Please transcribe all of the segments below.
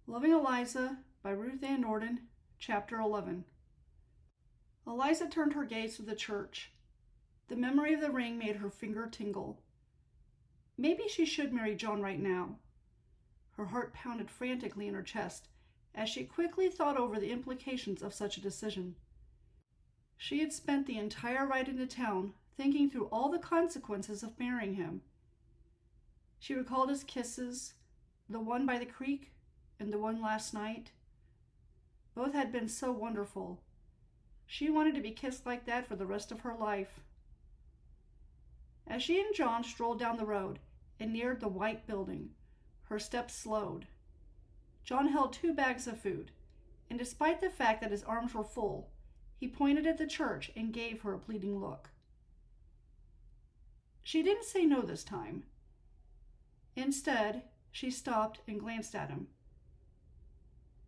Loving Eliza by Ruth Nordin, Chapter 11. Eliza turned her gaze to the church. The memory of the ring made her finger tingle. Maybe she should marry John right now. Her heart pounded frantically in her chest as she quickly thought over the implications of such a decision. She had spent the entire ride into town thinking through all the consequences of marrying him. She recalled his kisses, the one by the creek and the one last night. Both had been so wonderful. She wanted to be kissed like that for the rest of her life. As she and John strolled down the road and neared the white building, her steps slowed. John held 2 bags of food, and despite the fact that his arms were full, he pointed at the church and gave her a pleading look. She didn't say no this time. Instead, she stopped and glanced at him.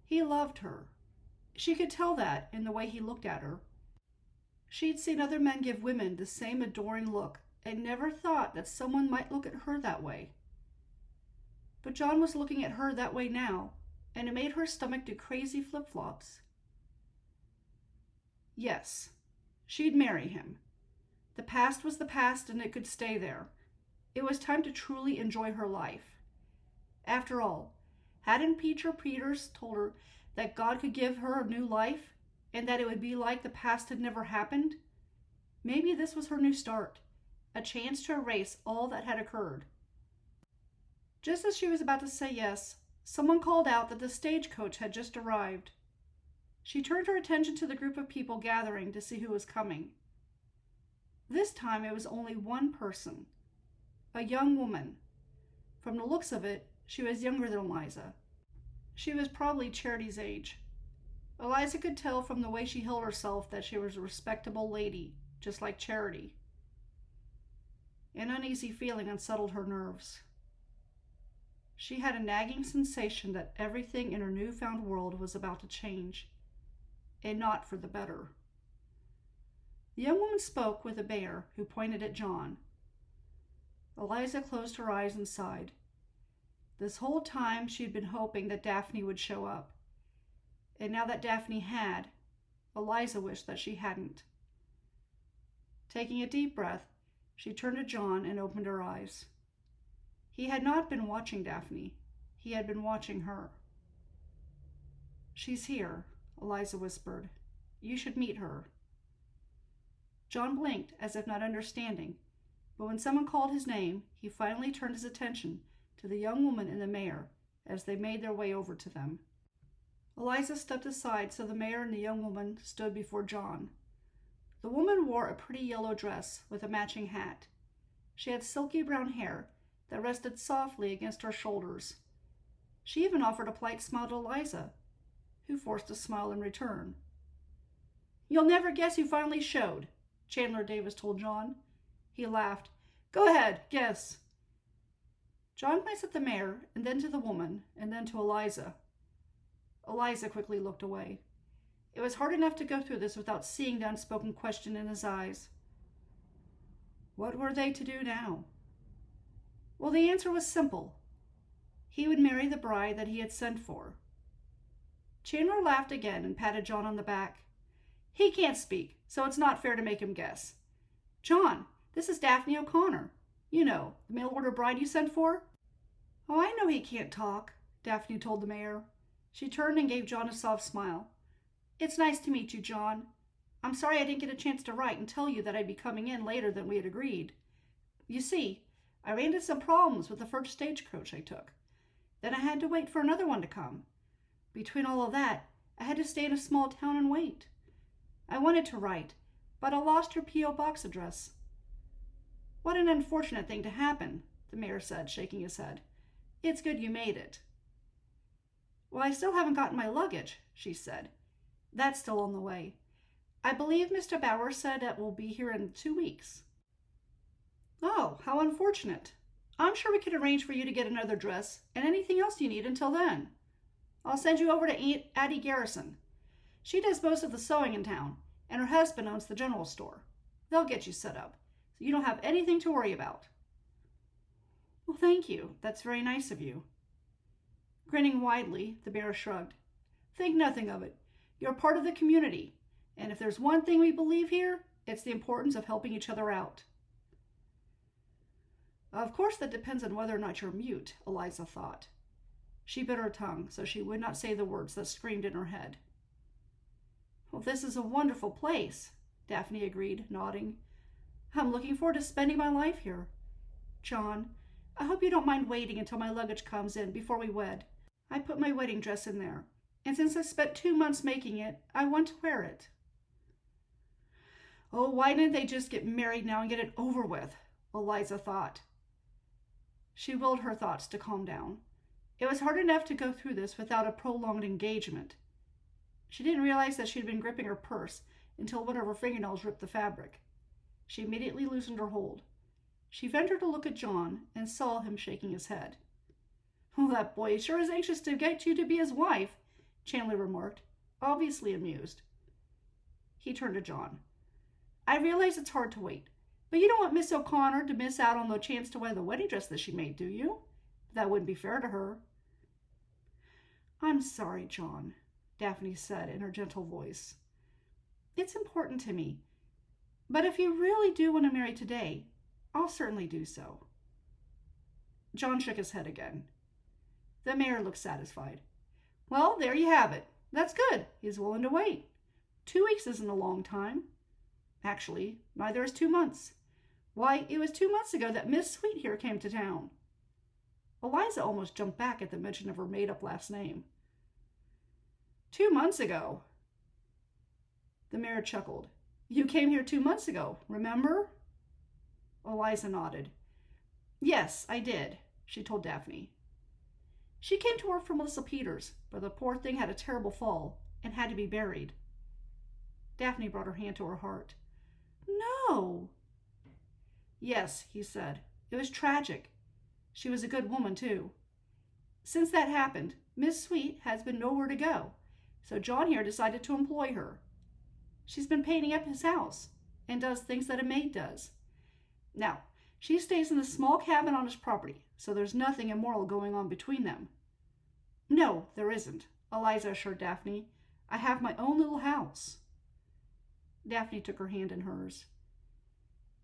He loved her. She could tell that in the way he looked at her. She'd seen other men give women the same adoring look and never thought that someone might look at her that way. But John was looking at her that way now, and it made her stomach do crazy flip-flops. Yes, she'd marry him. The past was the past and it could stay there. It was time to truly enjoy her life. After all, hadn't Peter Peters told her that God could give her a new life and that it would be like the past had never happened? Maybe this was her new start, a chance to erase all that had occurred. Just as she was about to say yes, someone called out that the stagecoach had just arrived. She turned her attention to the group of people gathering to see who was coming. This time it was only one person, a young woman. From the looks of it, she was younger than Eliza. She was probably Charity's age. Eliza could tell from the way she held herself that she was a respectable lady, just like Charity. An uneasy feeling unsettled her nerves. She had a nagging sensation that everything in her newfound world was about to change, and not for the better. The young woman spoke with a mayor who pointed at John. Eliza closed her eyes and sighed. This whole time she'd been hoping that Daphne would show up. And now that Daphne had, Eliza wished that she hadn't. Taking a deep breath, she turned to John and opened her eyes. He had not been watching Daphne. He had been watching her. "She's here," Eliza whispered. "You should meet her." John blinked as if not understanding, but when someone called his name, he finally turned his attention to the young woman and the mayor as they made their way over to them. Eliza stepped aside so the mayor and the young woman stood before John. The woman wore a pretty yellow dress with a matching hat. She had silky brown hair that rested softly against her shoulders. She even offered a polite smile to Eliza, who forced a smile in return. "You'll never guess who finally showed," Chandler Davis told John. He laughed. "Go ahead, guess." John glanced at the mayor, and then to the woman, and then to Eliza. Eliza quickly looked away. It was hard enough to go through this without seeing the unspoken question in his eyes. What were they to do now? Well, the answer was simple. He would marry the bride that he had sent for. Chandler laughed again and patted John on the back. "He can't speak, so it's not fair to make him guess. John, this is Daphne O'Connor. You know, the mail-order bride you sent for." "Oh, I know he can't talk," Daphne told the mayor. She turned and gave John a soft smile. "It's nice to meet you, John. I'm sorry I didn't get a chance to write and tell you that I'd be coming in later than we had agreed. You see, I ran into some problems with the first stagecoach I took. Then I had to wait for another one to come. Between all of that, I had to stay in a small town and wait. I wanted to write, but I lost your P.O. box address." "What an unfortunate thing to happen," the mayor said, shaking his head. "It's good you made it." "Well, I still haven't gotten my luggage," she said. "That's still on the way. I believe Mr. Bauer said it will be here in 2 weeks. "Oh, how unfortunate. I'm sure we could arrange for you to get another dress and anything else you need until then. I'll send you over to Aunt Addie Garrison. She does most of the sewing in town, and her husband owns the general store. They'll get you set up, so you don't have anything to worry about." "Well, thank you. That's very nice of you." Grinning widely, the mayor shrugged. Think nothing of it. You're part of the community, and if there's one thing we believe here, it's the importance of helping each other out. Of course that depends on whether or not you're mute, Eliza thought. She bit her tongue so she would not say the words that screamed in her head. Well, this is a wonderful place, Daphne agreed, nodding. I'm looking forward to spending my life here. John, I hope you don't mind waiting until my luggage comes in before we wed. I put my wedding dress in there, and since I spent 2 months making it, I want to wear it. Oh, why didn't they just get married now and get it over with? Eliza thought. She willed her thoughts to calm down. It was hard enough to go through this without a prolonged engagement. She didn't realize that she had been gripping her purse until one of her fingernails ripped the fabric. She immediately loosened her hold. She ventured to look at John and saw him shaking his head. Well, that boy sure is anxious to get you to be his wife, Chandler remarked, obviously amused. He turned to John. I realize it's hard to wait, but you don't want Miss O'Connor to miss out on the chance to wear the wedding dress that she made, do you? That wouldn't be fair to her. I'm sorry, John, Daphne said in her gentle voice. It's important to me, but if you really do want to marry today, I'll certainly do so. John shook his head again. The mayor looked satisfied. Well, there you have it. That's good. He's willing to wait. 2 weeks isn't a long time. Actually, neither is 2 months. Why, it was 2 months ago that Miss Sweet here came to town. Eliza almost jumped back at the mention of her made-up last name. 2 months ago? The mayor chuckled. You came here 2 months ago, remember? Eliza nodded. Yes, I did, she told Daphne. She came to work for Melissa Peters, but the poor thing had a terrible fall and had to be buried. Daphne brought her hand to her heart. No! Yes, he said. It was tragic. She was a good woman, too. Since that happened, Miss Sweet has been nowhere to go, so John here decided to employ her. She's been painting up his house and does things that a maid does. Now, she stays in a small cabin on his property, so there's nothing immoral going on between them. No, there isn't, Eliza assured Daphne. I have my own little house. Daphne took her hand in hers.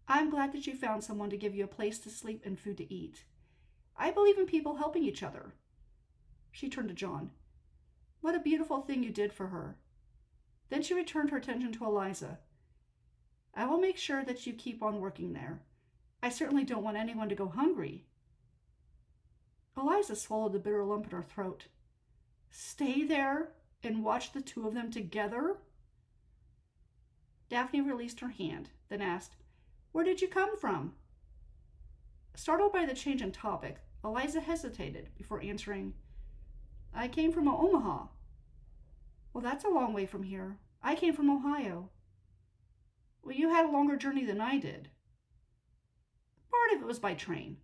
I'm glad that you found someone to give you a place to sleep and food to eat. I believe in people helping each other. She turned to John. What a beautiful thing you did for her. Then she returned her attention to Eliza. I will make sure that you keep on working there. I certainly don't want anyone to go hungry. Eliza swallowed the bitter lump in her throat. Stay there and watch the two of them together? Daphne released her hand, then asked, Where did you come from? Startled by the change in topic, Eliza hesitated before answering, I came from Omaha. Well, that's a long way from here. I came from Ohio. Well, you had a longer journey than I did. Part of it was by train.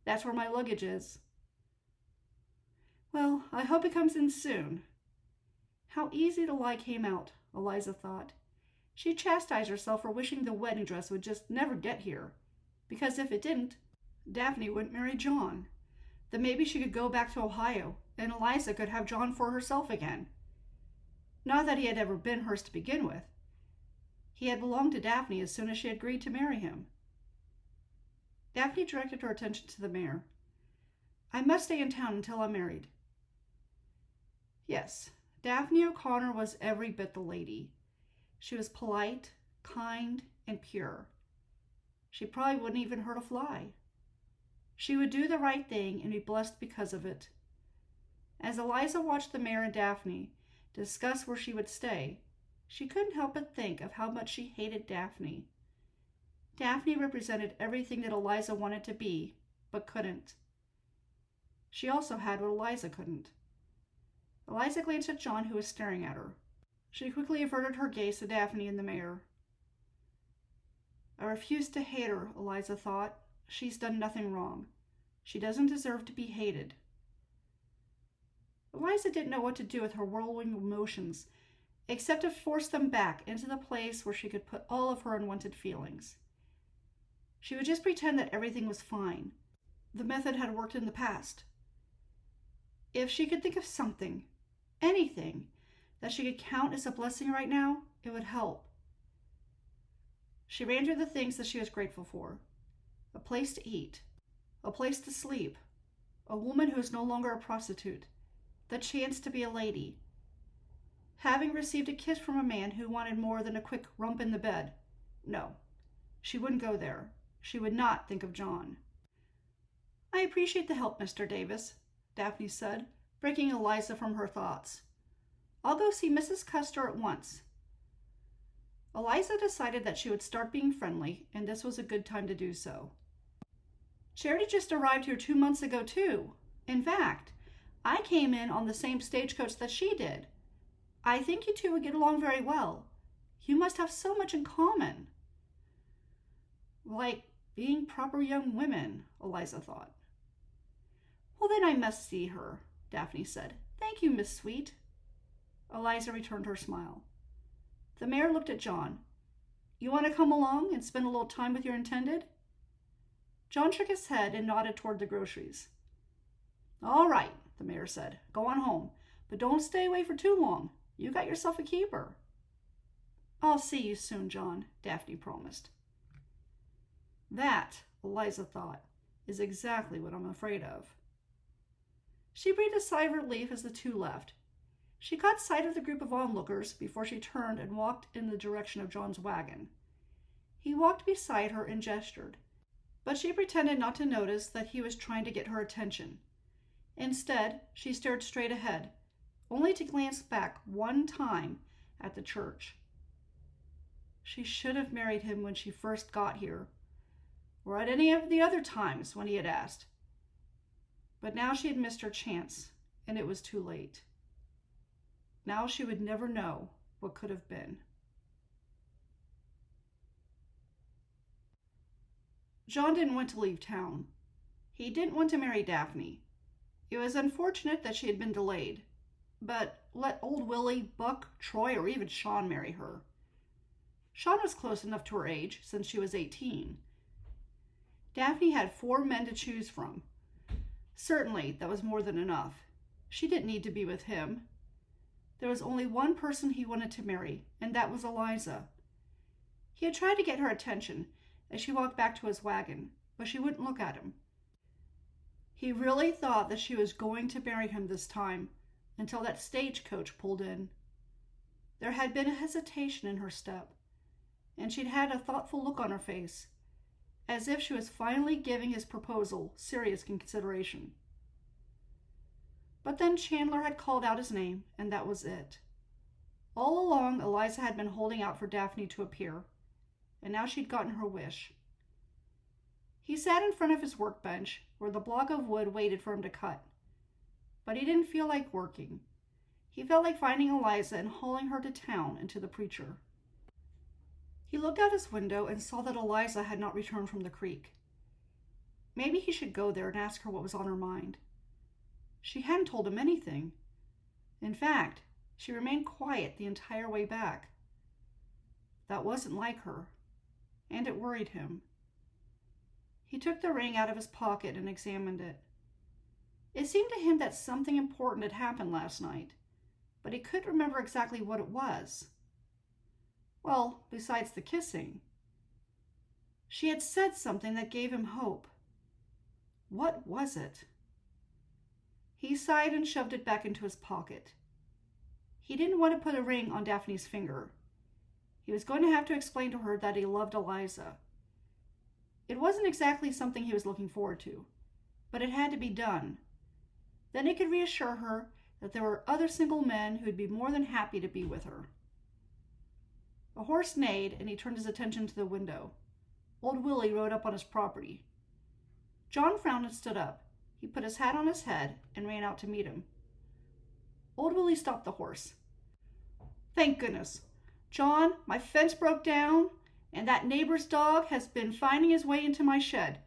That's where my luggage is. Well, I hope it comes in soon. How easy the lie came out, Eliza thought. She chastised herself for wishing the wedding dress would just never get here, because if it didn't, Daphne wouldn't marry John. Then maybe she could go back to Ohio, and Eliza could have John for herself again. Not that he had ever been hers to begin with. He had belonged to Daphne as soon as she had agreed to marry him. Daphne directed her attention to the mayor. I must stay in town until I'm married. Yes, Daphne O'Connor was every bit the lady. She was polite, kind, and pure. She probably wouldn't even hurt a fly. She would do the right thing and be blessed because of it. As Eliza watched the mayor and Daphne discuss where she would stay, she couldn't help but think of how much she hated Daphne. Daphne represented everything that Eliza wanted to be, but couldn't. She also had what Eliza couldn't. Eliza glanced at John, who was staring at her. She quickly averted her gaze to Daphne and the mayor. I refuse to hate her, Eliza thought. She's done nothing wrong. She doesn't deserve to be hated. Eliza didn't know what to do with her whirling emotions, except to force them back into the place where she could put all of her unwanted feelings. She would just pretend that everything was fine. The method had worked in the past. If she could think of something, anything, that she could count as a blessing right now, it would help. She ran through the things that she was grateful for. A place to eat, a place to sleep, a woman who is no longer a prostitute, the chance to be a lady, having received a kiss from a man who wanted more than a quick rump in the bed. No, she wouldn't go there. She would not think of John. "I appreciate the help, Mr. Davis," Daphne said, breaking Eliza from her thoughts. "I'll go see Mrs. Custer at once." Eliza decided that she would start being friendly, and this was a good time to do so. "Charity just arrived here 2 months ago, too. In fact, I came in on the same stagecoach that she did. I think you two would get along very well. You must have so much in common." "Like being proper young women," Eliza thought. "Well, then I must see her," Daphne said. "Thank you, Miss Sweet." Eliza returned her smile. The mayor looked at John. "You want to come along and spend a little time with your intended?" John shook his head and nodded toward the groceries. "All right," the mayor said. "Go on home, but don't stay away for too long. You got yourself a keeper." "I'll see you soon, John," Daphne promised. That, Eliza thought, is exactly what I'm afraid of. She breathed a sigh of relief as the two left. She caught sight of the group of onlookers before she turned and walked in the direction of John's wagon. He walked beside her and gestured, but she pretended not to notice that he was trying to get her attention. Instead, she stared straight ahead, only to glance back one time at the church. She should have married him when she first got here, or at any of the other times when he had asked. But now she had missed her chance, and it was too late. Now she would never know what could have been. John didn't want to leave town. He didn't want to marry Daphne. It was unfortunate that she had been delayed, but let old Willie, Buck, Troy, or even Sean marry her. Sean was close enough to her age, since she was 18. Daphne had 4 men to choose from. Certainly, that was more than enough. She didn't need to be with him. There was only one person he wanted to marry, and that was Eliza. He had tried to get her attention as she walked back to his wagon, but she wouldn't look at him. He really thought that she was going to marry him this time, until that stagecoach pulled in. There had been a hesitation in her step, and she'd had a thoughtful look on her face, as if she was finally giving his proposal serious consideration. But then Chandler had called out his name, and that was it. All along, Eliza had been holding out for Daphne to appear, and now she'd gotten her wish. He sat in front of his workbench, where the block of wood waited for him to cut. But he didn't feel like working. He felt like finding Eliza and hauling her to town and to the preacher. He looked out his window and saw that Eliza had not returned from the creek. Maybe he should go there and ask her what was on her mind. She hadn't told him anything. In fact, she remained quiet the entire way back. That wasn't like her, and it worried him. He took the ring out of his pocket and examined it. It seemed to him that something important had happened last night, but he couldn't remember exactly what it was. Well, besides the kissing. She had said something that gave him hope. What was it? He sighed and shoved it back into his pocket. He didn't want to put a ring on Daphne's finger. He was going to have to explain to her that he loved Eliza. It wasn't exactly something he was looking forward to, but it had to be done. Then he could reassure her that there were other single men who would be more than happy to be with her. A horse neighed, and he turned his attention to the window. Old Willie rode up on his property. John frowned and stood up. He put his hat on his head and ran out to meet him. Old Willie stopped the horse. "Thank goodness. John, my fence broke down, and that neighbor's dog has been finding his way into my shed.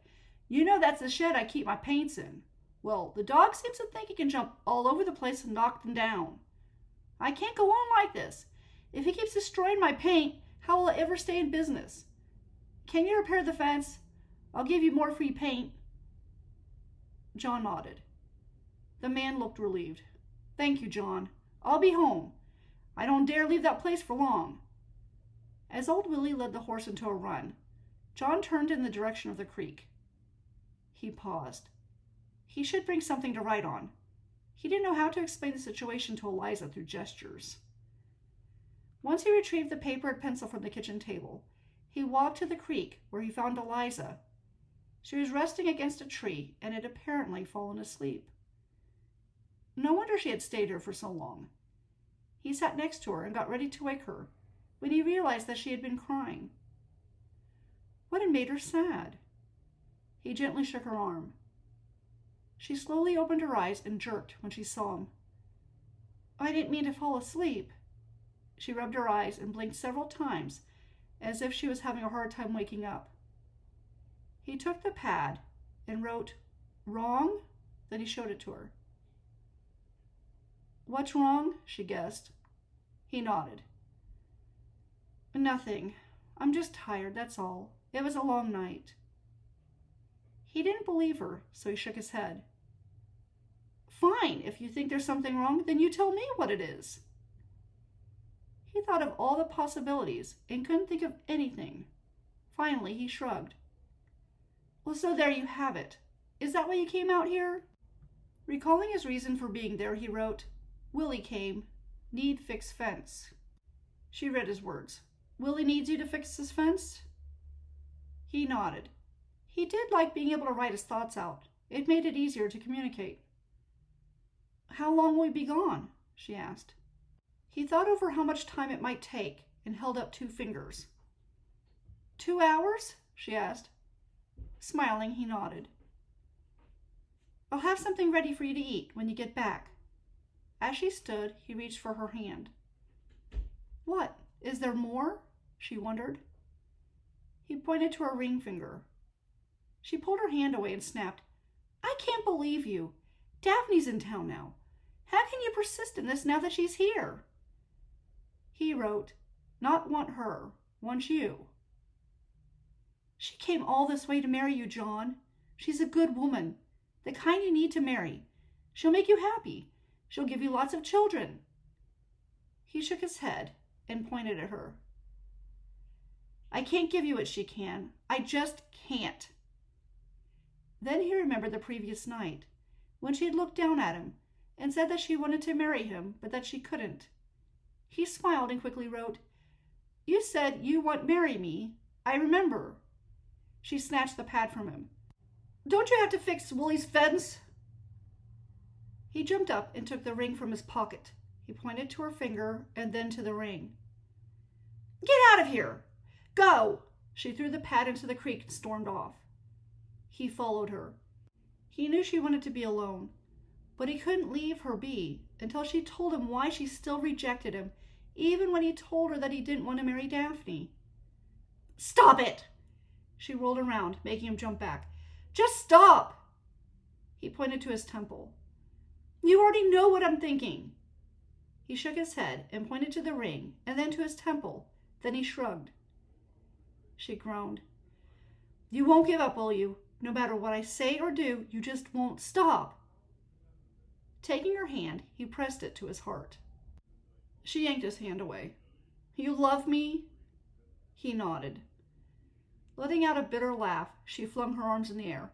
You know that's the shed I keep my paints in. Well, the dog seems to think he can jump all over the place and knock them down. I can't go on like this. If he keeps destroying my paint, how will I ever stay in business? Can you repair the fence? I'll give you more free paint." John nodded. The man looked relieved. Thank you, John. I'll be home. I don't dare leave that place for long. As old Willie led the horse into a run, John turned in the direction of the creek. He paused. He should bring something to write on. He didn't know how to explain the situation to Eliza through gestures. Once he retrieved the paper and pencil from the kitchen table, he walked to the creek where he found Eliza. She was resting against a tree and had apparently fallen asleep. No wonder she had stayed here for so long. He sat next to her and got ready to wake her when he realized that she had been crying. What had made her sad? He gently shook her arm. She slowly opened her eyes and jerked when she saw him. I didn't mean to fall asleep. She rubbed her eyes and blinked several times as if she was having a hard time waking up. He took the pad and wrote, "Wrong?" Then he showed it to her. What's wrong? She guessed. He nodded. Nothing. I'm just tired, that's all. It was a long night. He didn't believe her, so he shook his head. Fine, if you think there's something wrong, then you tell me what it is. He thought of all the possibilities and couldn't think of anything. Finally, he shrugged. Well, so there you have it. Is that why you came out here? Recalling his reason for being there, he wrote, Willie came. Need fix fence. She read his words. Willie needs you to fix his fence? He nodded. He did like being able to write his thoughts out. It made it easier to communicate. How long will we be gone? She asked. He thought over how much time it might take and held up 2 fingers. 2 hours? She asked. Smiling, he nodded. I'll have something ready for you to eat when you get back. As she stood, he reached for her hand. What? Is there more? She wondered. He pointed to her ring finger. She pulled her hand away and snapped, I can't believe you. Daphne's in town now. How can you persist in this now that she's here? He wrote, not want her, want you. She came all this way to marry you, John. She's a good woman, the kind you need to marry. She'll make you happy. She'll give you lots of children. He shook his head and pointed at her. I can't give you what she can. I just can't. Then he remembered the previous night, when she had looked down at him and said that she wanted to marry him, but that she couldn't. He smiled and quickly wrote, You said you want marry me. I remember. She snatched the pad from him. Don't you have to fix Willie's fence? He jumped up and took the ring from his pocket. He pointed to her finger and then to the ring. Get out of here! Go! She threw the pad into the creek and stormed off. He followed her. He knew she wanted to be alone, but he couldn't leave her be until she told him why she still rejected him, even when he told her that he didn't want to marry Daphne. Stop it! She rolled around, making him jump back. Just stop! He pointed to his temple. You already know what I'm thinking. He shook his head and pointed to the ring and then to his temple. Then he shrugged. She groaned. You won't give up, will you? No matter what I say or do, you just won't stop. Taking her hand, he pressed it to his heart. She yanked his hand away. You love me? He nodded. Letting out a bitter laugh, she flung her arms in the air.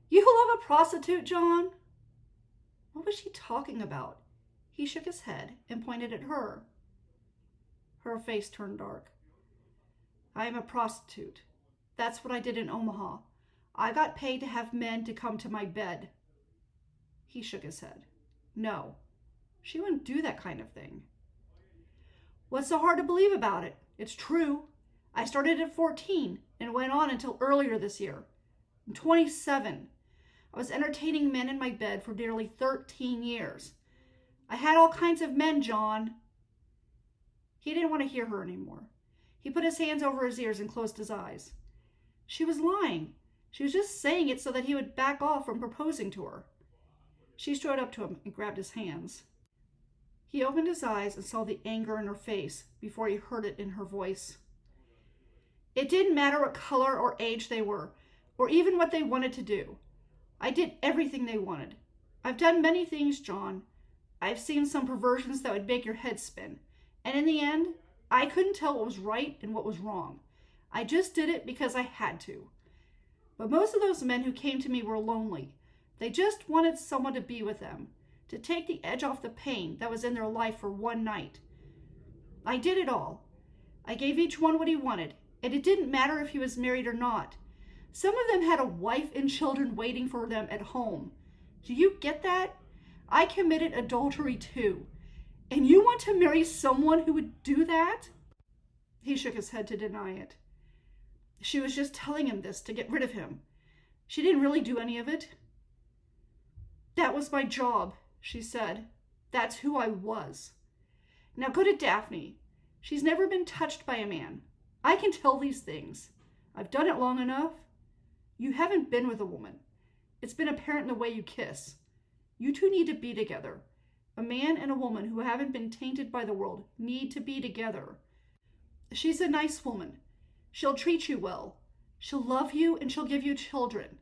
You love a prostitute, John? What was she talking about? He shook his head and pointed at her. Her face turned dark. I am a prostitute. That's what I did in Omaha. I got paid to have men to come to my bed. He shook his head. No, she wouldn't do that kind of thing. What's so hard to believe about it? It's true. I started at 14 and went on until earlier this year. I'm 27. I was entertaining men in my bed for nearly 13 years. I had all kinds of men, John. He didn't want to hear her anymore. He put his hands over his ears and closed his eyes. She was lying. She was just saying it so that he would back off from proposing to her. She strode up to him and grabbed his hands. He opened his eyes and saw the anger in her face before he heard it in her voice. It didn't matter what color or age they were, or even what they wanted to do. I did everything they wanted. I've done many things, John. I've seen some perversions that would make your head spin. And in the end, I couldn't tell what was right and what was wrong. I just did it because I had to. But most of those men who came to me were lonely. They just wanted someone to be with them, to take the edge off the pain that was in their life for one night. I did it all. I gave each one what he wanted, and it didn't matter if he was married or not. Some of them had a wife and children waiting for them at home. Do you get that? I committed adultery too. And you want to marry someone who would do that? He shook his head to deny it. She was just telling him this to get rid of him. She didn't really do any of it. That was my job, she said. That's who I was. Now go to Daphne. She's never been touched by a man. I can tell these things. I've done it long enough. You haven't been with a woman. It's been apparent in the way you kiss. You two need to be together. A man and a woman who haven't been tainted by the world need to be together. She's a nice woman. She'll treat you well. She'll love you and she'll give you children.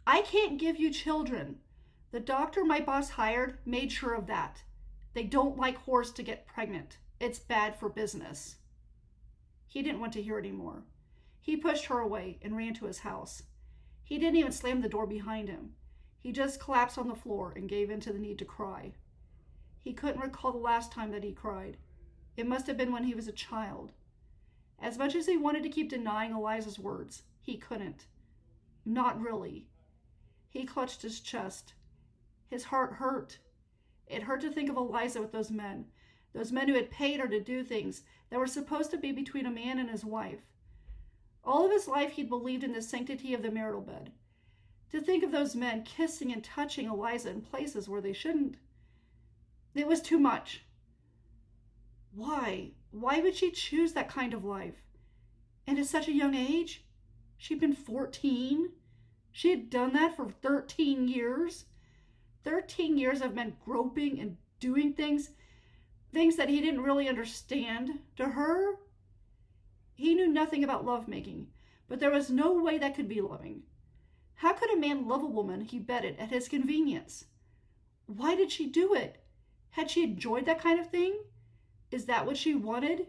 I can't give you children. The doctor my boss hired made sure of that. They don't like whores to get pregnant. It's bad for business. He didn't want to hear any more. He pushed her away and ran to his house. He didn't even slam the door behind him. He just collapsed on the floor and gave in to the need to cry. He couldn't recall the last time that he cried. It must have been when he was a child. As much as he wanted to keep denying Eliza's words, he couldn't. Not really. He clutched his chest. His heart hurt. It hurt to think of Eliza with those men who had paid her to do things that were supposed to be between a man and his wife. All of his life he'd believed in the sanctity of the marital bed. To think of those men kissing and touching Eliza in places where they shouldn't. It was too much. Why? Why would she choose that kind of life? And at such a young age? She'd been 14. She had done that for 13 years. 13 years of men groping and doing things that he didn't really understand. To her, he knew nothing about lovemaking, but there was no way that could be loving. How could a man love a woman he bedded at his convenience? Why did she do it? Had she enjoyed that kind of thing? Is that what she wanted?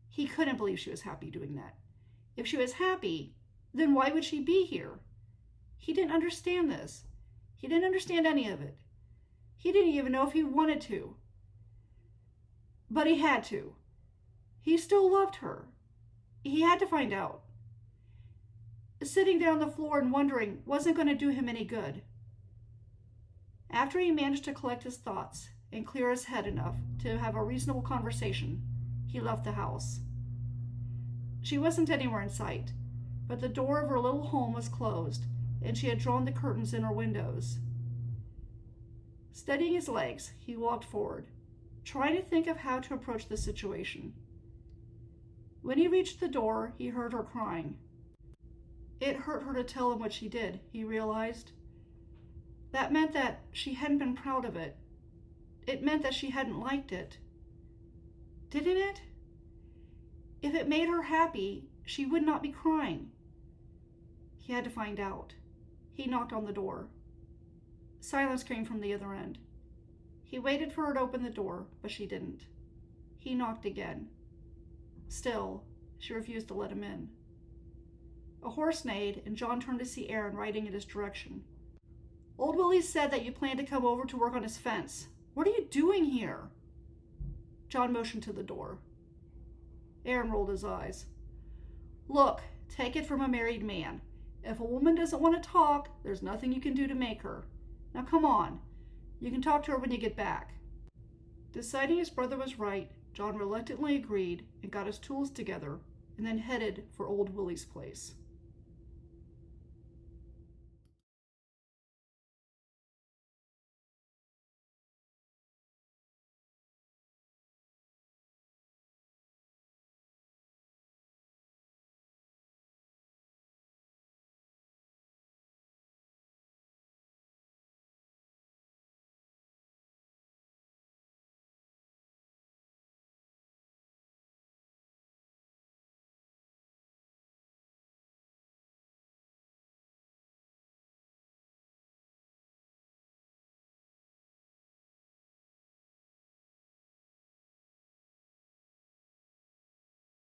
He couldn't believe she was happy doing that. If she was happy, then why would she be here? He didn't understand this. He didn't understand any of it. He didn't even know if he wanted to. But he had to. He still loved her. He had to find out. Sitting there on the floor and wondering wasn't going to do him any good. After he managed to collect his thoughts and clear his head enough to have a reasonable conversation, he left the house. She wasn't anywhere in sight, but the door of her little home was closed, and she had drawn the curtains in her windows. Steadying his legs, he walked forward, trying to think of how to approach the situation. When he reached the door, he heard her crying. It hurt her to tell him what she did, he realized. That meant that she hadn't been proud of it. It meant that she hadn't liked it. Didn't it? If it made her happy, she would not be crying. He had to find out. He knocked on the door. Silence came from the other end. He waited for her to open the door, but she didn't. He knocked again. Still, she refused to let him in. A horse neighed, and John turned to see Aaron riding in his direction. Old Willie said that you planned to come over to work on his fence. What are you doing here? John motioned to the door. Aaron rolled his eyes. Look, take it from a married man. If a woman doesn't want to talk, there's nothing you can do to make her. Now come on. You can talk to her when you get back. Deciding his brother was right, John reluctantly agreed and got his tools together and then headed for Old Willie's place.